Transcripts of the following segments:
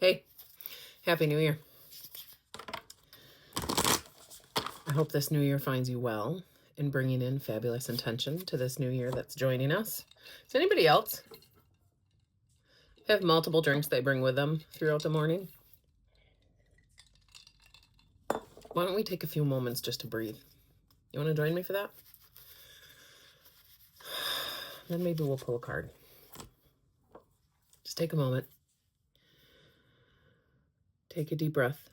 Hey, Happy New Year. I hope this new year finds you well in bringing in fabulous intention to this new year that's joining us. Does anybody else have multiple drinks they bring with them throughout the morning? Why don't we take a few moments just to breathe? You want to join me for that? Then maybe we'll pull a card. Just take a moment. Take a deep breath.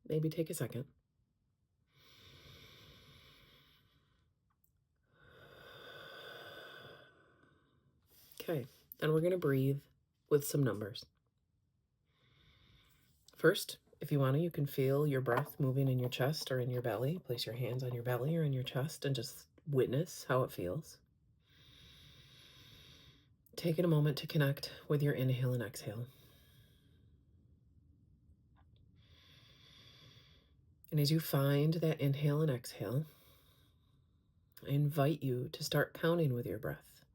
Maybe take a second. Okay, and we're going to breathe with some numbers. First, if you want to, you can feel your breath moving in your chest or in your belly. Place your hands on your belly or in your chest and just witness how it feels. Taking a moment to connect with your inhale and exhale. And as you find that inhale and exhale, I invite you to start counting with your breath.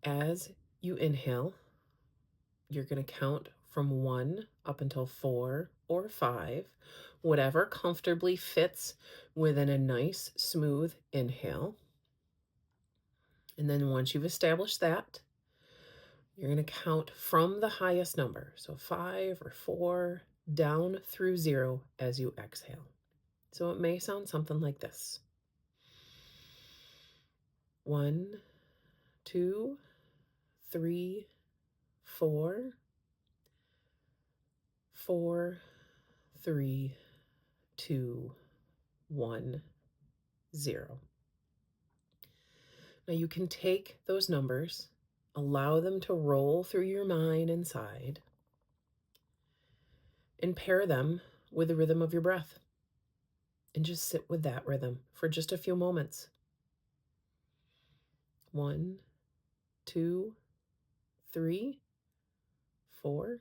As you inhale, you're going to count from 1 up until 4 or 5, whatever comfortably fits within a nice, smooth inhale. And then once you've established that, you're going to count from the highest number, so 5 or 4, down through 0 as you exhale. So it may sound something like this. 1, 2, 3, 4, 4, 3, 2, 1, 0. Now you can take those numbers, allow them to roll through your mind inside, and pair them with the rhythm of your breath. And just sit with that rhythm for just a few moments. 1, 2, 3, 4,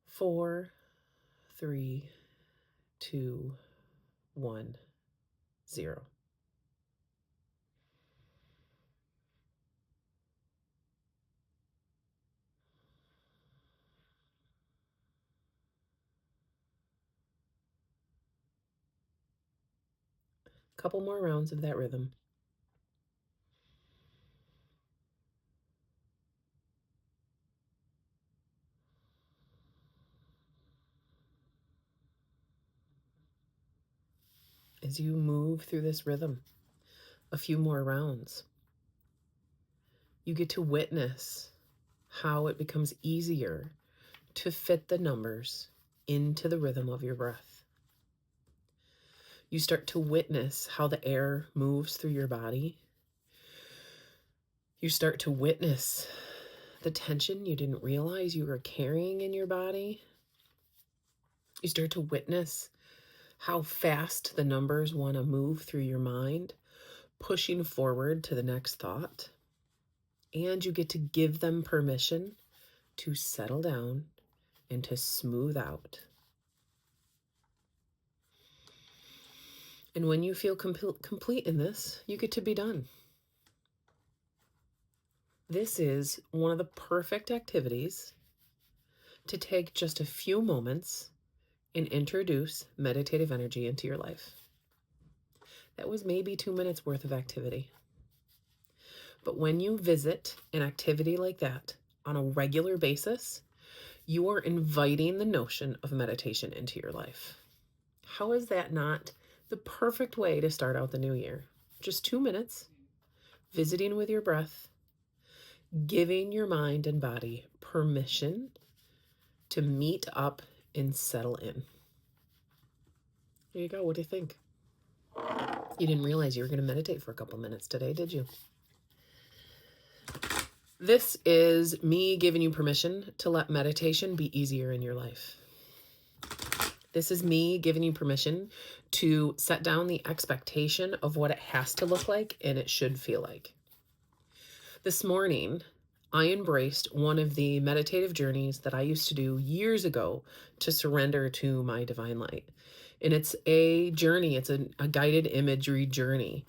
4, 3, 2, 1, 0. Couple more rounds of that rhythm. As you move through this rhythm, a few more rounds, you get to witness how it becomes easier to fit the numbers into the rhythm of your breath. You start to witness how the air moves through your body. You start to witness the tension you didn't realize you were carrying in your body. You start to witness how fast the numbers want to move through your mind, pushing forward to the next thought. And you get to give them permission to settle down and to smooth out. And when you feel complete in this, you get to be done. This is one of the perfect activities to take just a few moments and introduce meditative energy into your life. That was maybe 2 minutes worth of activity. But when you visit an activity like that on a regular basis, you are inviting the notion of meditation into your life. How is that not the perfect way to start out the new year? Just 2 minutes, visiting with your breath, giving your mind and body permission to meet up and settle in. There you go. What do you think? You didn't realize you were going to meditate for a couple minutes today, did you? This is me giving you permission to let meditation be easier in your life. This is me giving you permission to set down the expectation of what it has to look like and it should feel like. This morning, I embraced one of the meditative journeys that I used to do years ago to surrender to my divine light. And it's a journey, it's a guided imagery journey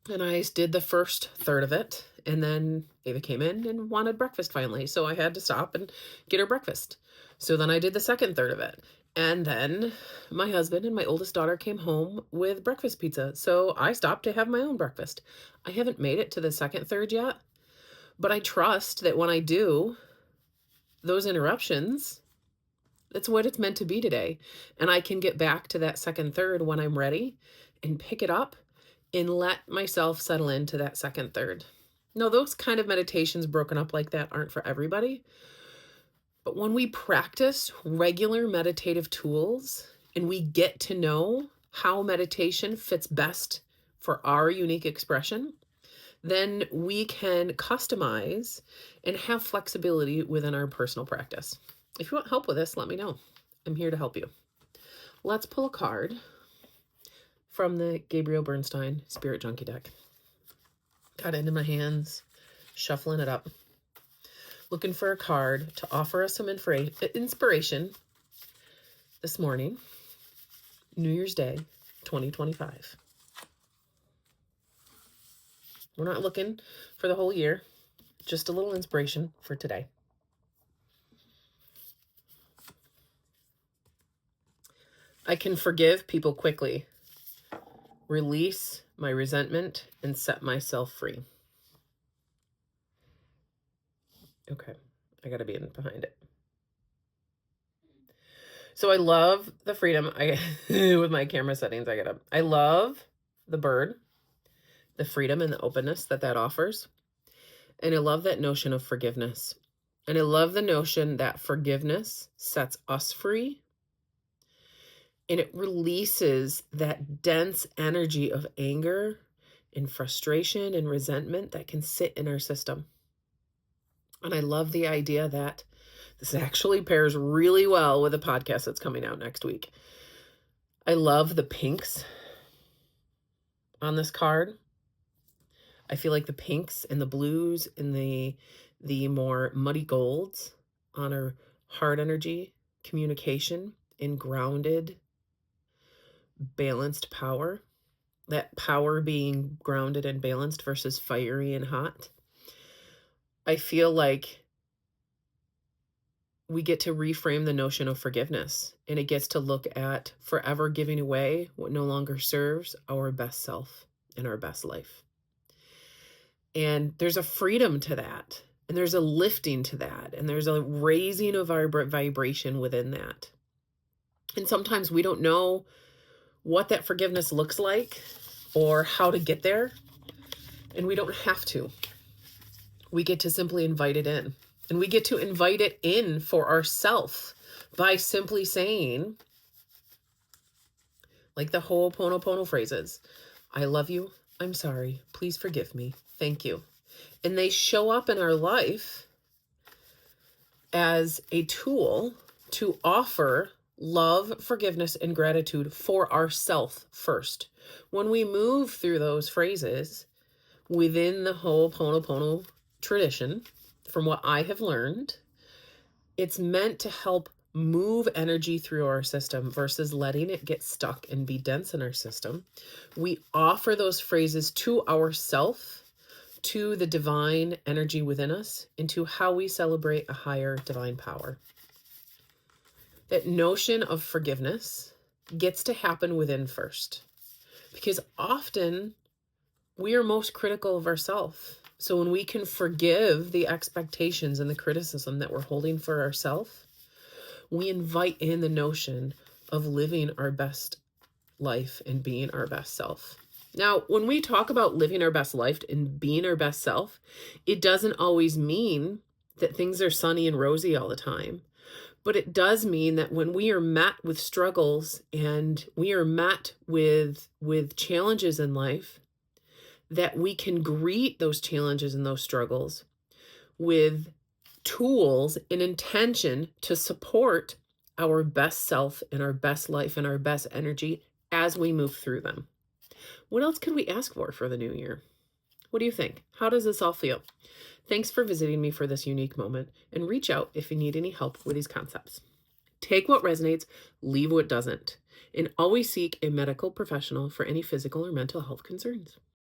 And I did the first third of it. And then Ava came in and wanted breakfast finally. So I had to stop and get her breakfast. So then I did the second third of it. And then my husband and my oldest daughter came home with breakfast pizza. So I stopped to have my own breakfast. I haven't made it to the second third yet, but I trust that when I do, those interruptions, that's what it's meant to be today. And I can get back to that second third when I'm ready and pick it up and let myself settle into that second third. No, those kind of meditations broken up like that aren't for everybody. But when we practice regular meditative tools and we get to know how meditation fits best for our unique expression, then we can customize and have flexibility within our personal practice. If you want help with this, let me know. I'm here to help you. Let's pull a card from the Gabriel Bernstein Spirit Junkie deck. Got it into my hands, shuffling it up. Looking for a card to offer us some inspiration this morning, New Year's Day, 2025. We're not looking for the whole year, just a little inspiration for today. I can forgive people quickly, release my resentment, and set myself free. Okay, I gotta be in behind it. So I love the freedom. With my camera settings, I love the bird, the freedom and the openness that offers. And I love that notion of forgiveness. And I love the notion that forgiveness sets us free. And it releases that dense energy of anger and frustration and resentment that can sit in our system. And I love the idea that this actually pairs really well with a podcast that's coming out next week. I love the pinks on this card. I feel like the pinks and the blues and the more muddy golds on our heart energy, communication, and grounded, balanced power. That power being grounded and balanced versus fiery and hot. I feel like we get to reframe the notion of forgiveness, and it gets to look at forever giving away what no longer serves our best self and our best life. And there's a freedom to that, and there's a lifting to that, and there's a raising of our vibration within that. And sometimes we don't know what that forgiveness looks like or how to get there, and we don't have to. We get to simply invite it in. And we get to invite it in for ourselves by simply saying, like the Ho'oponopono phrases, I love you, I'm sorry, please forgive me, thank you. And they show up in our life as a tool to offer love, forgiveness, and gratitude for ourselves first. When we move through those phrases within the Ho'oponopono tradition, from what I have learned, it's meant to help move energy through our system versus letting it get stuck and be dense in our system. We offer those phrases to ourself, to the divine energy within us, and to how we celebrate a higher divine power. That notion of forgiveness gets to happen within first, because often we are most critical of ourselves. So when we can forgive the expectations and the criticism that we're holding for ourselves, we invite in the notion of living our best life and being our best self. Now, when we talk about living our best life and being our best self, it doesn't always mean that things are sunny and rosy all the time. But it does mean that when we are met with struggles and we are met with challenges in life, that we can greet those challenges and those struggles with tools and intention to support our best self and our best life and our best energy as we move through them. What else could we ask for the new year? What do you think? How does this all feel? Thanks for visiting me for this unique moment, and reach out if you need any help with these concepts. Take what resonates, leave what doesn't, and always seek a medical professional for any physical or mental health concerns.